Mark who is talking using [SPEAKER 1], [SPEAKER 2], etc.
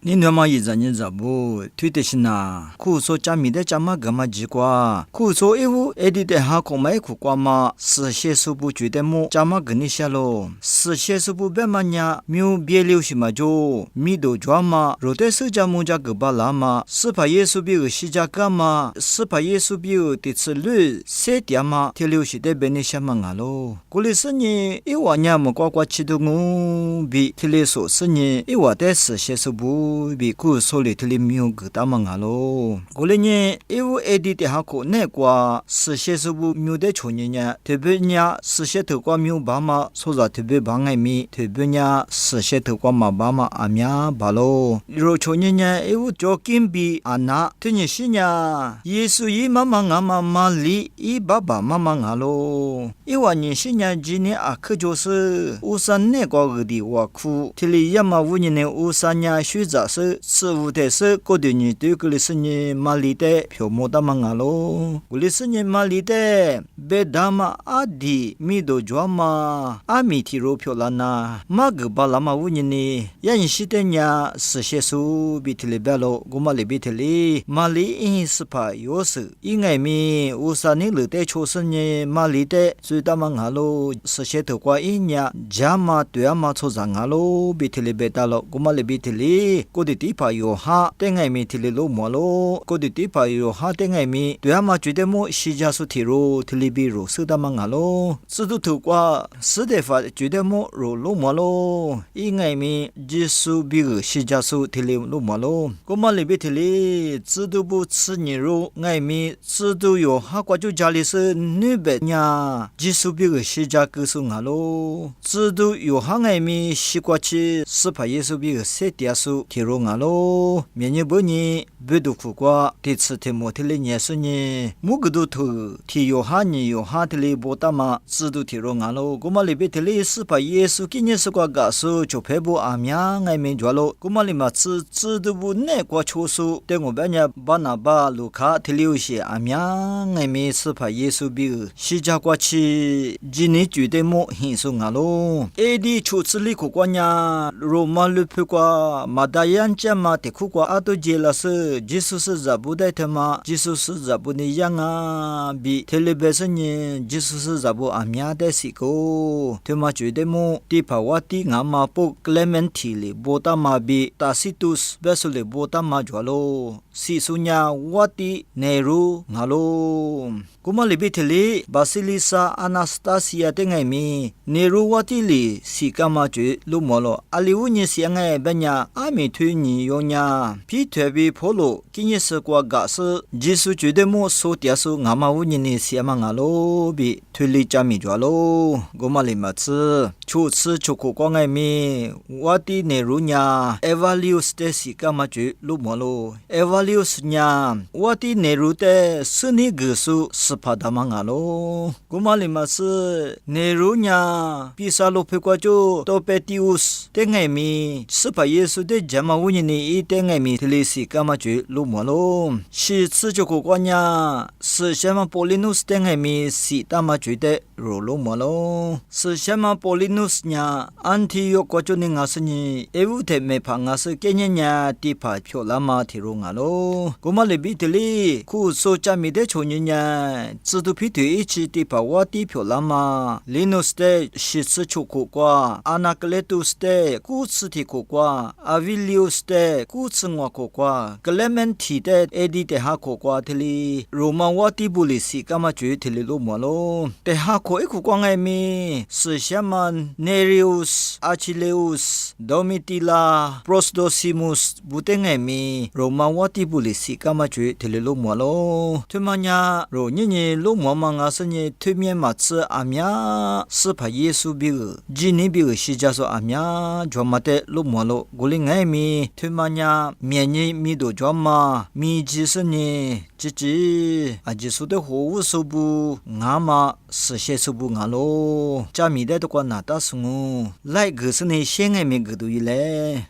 [SPEAKER 1] 你那么一阵子不推的是呐？苦说加米的加嘛干嘛几瓜？苦说一户一地的哈空买苦瓜嘛，是些数不觉得么？加嘛跟你下喽，是些数不别嘛呀？没有别留些嘛就米都抓嘛，肉的手加木加个巴拉嘛，是怕耶稣比有西加干嘛？是怕耶稣比有的吃绿塞点嘛？贴留些的别你下嘛啊喽，过来是你一晚呀么呱呱吃的我比贴来说是你一晚的是些数不。比苦说里头里没有个大忙啊喽，过来呢，因为爱的的哈口那瓜是些是不没有的穷人呢，特别呢是些头瓜没有爸妈，所以特别帮爱米，特别呢是些头瓜嘛爸妈阿米啊巴喽，若穷人呢，因为做金币阿那，特别是呢，耶稣伊妈妈阿妈妈里伊爸爸妈妈啊喽，因为呢是呢今年啊可就是乌山那瓜个的挖苦，这里要么五年的乌山呢学着。是事物的是过的你对个里是你马里的票莫大忙啊喽，个里是你马里的别大嘛阿弟米都抓嘛阿米提罗票啦那马个巴拉嘛乌尼呢，人是的呀是些数比提里别喽，古马里比提里马里因是怕有事，因爱米乌沙尼里的出生呢马里的最大忙啊喽，是些头瓜因呀加嘛对啊嘛出长啊喽，比提里别大喽，古马里比提里。ko di ti pa yo ha tengai mi thili lo mo lo ko di ti pa yo ha tengai mi twa ma chute mo shi ja su thi ro thili bi ro su da ma nga lo su tu thu kwa su de fa chute mo ro lo mo lo i ngai mi jisu bi ge shi ja su thili lo mo lo ko ma le bi thili zu du bu chi ni ro ngai mi zu du yo ha kwa ju ja li se nu be nya jisu bi ge shi ja ku su nga lo zu du yo ha ngai mi shi kwa chi su pa yesu bi ge se tia su提罗咯，明年不年不读苦瓜，第次题目题里年是呢，木个都头题有哈你有哈题里不大嘛，制度提罗咯，古嘛里边题里是把耶稣今年是瓜告诉就配不阿мя爱没着咯，古嘛里嘛制度不那瓜出数，对我们家巴拿巴卢卡题里有些阿мя爱没是把耶稣比西家瓜去，今年绝对莫轻松咯，哎的出次里苦瓜呀，罗马路皮瓜马达。Yancha ma te kukwa ato jela se Jesus zabu dai tema Jesus zabu ni yanga bi telebese ni Jesus zabu amya de siko tema jude mo ti pawati ngama po Clementile bota ma bi Tacitus besule bota ma jwalo si sunya wati neru ngalo kuma libitili Basilisa Anastasia tengai mi neru wati li sikama ju lumolo aliuni siangai benya ami推你有呀，皮特比婆罗今年是过个是，技术绝对莫说点数，俺们五年的些嘛俺罗比推理加米抓咯，我们里么子，初次出国光爱米，我的内容呀 ，evaluate 的是干嘛就录么咯 ，evaluate 呀，我的内容的是你个数是怕他嘛俺咯，我们里么子内容呀，比萨罗皮瓜就多贝蒂乌斯的爱米，是怕耶稣的。jamaa wuni ni ite ngai mi tilisi kama ju lu mo lo shi tsu ju ko kwa nya si shama polinus te ngai mi si tama ju de ro lu mo lo si shama polinus nya anti yo ko ju ni nga si ni evu te me pha nga si ke nya nya ti pha phyo la ma thi ro nga lo ko ma le bi tili ku so cha mi de cho nya nya tsu du phi ti chi ti pha wa ti phyo la ma linus te shi tsu chu ko kwa anakletus te ku tsu ti ko kwa Avilius de kutsungwa kokwa Clementi de edi de ha kokwa thili Roman wati bulisi kama ju thili lo malo de ha ko iku kwa ngai mi Sishaman Nereus Achilleus Domitilla Prosdosimus butengai mi Roman wati bulisi kama ju thili lo malo thumanya ro nyi lo mama nga sanye thumyen ma tsu amya spa yesu bi jini bi shi ja so amya jomate lo malo ngai mi thumanya mianyi mi do joma mi jisni chichi ajisu de ho subu ngama she subu ngalo cha mi de to kwa na ta sungu lai gu sne shengai mi gu du ile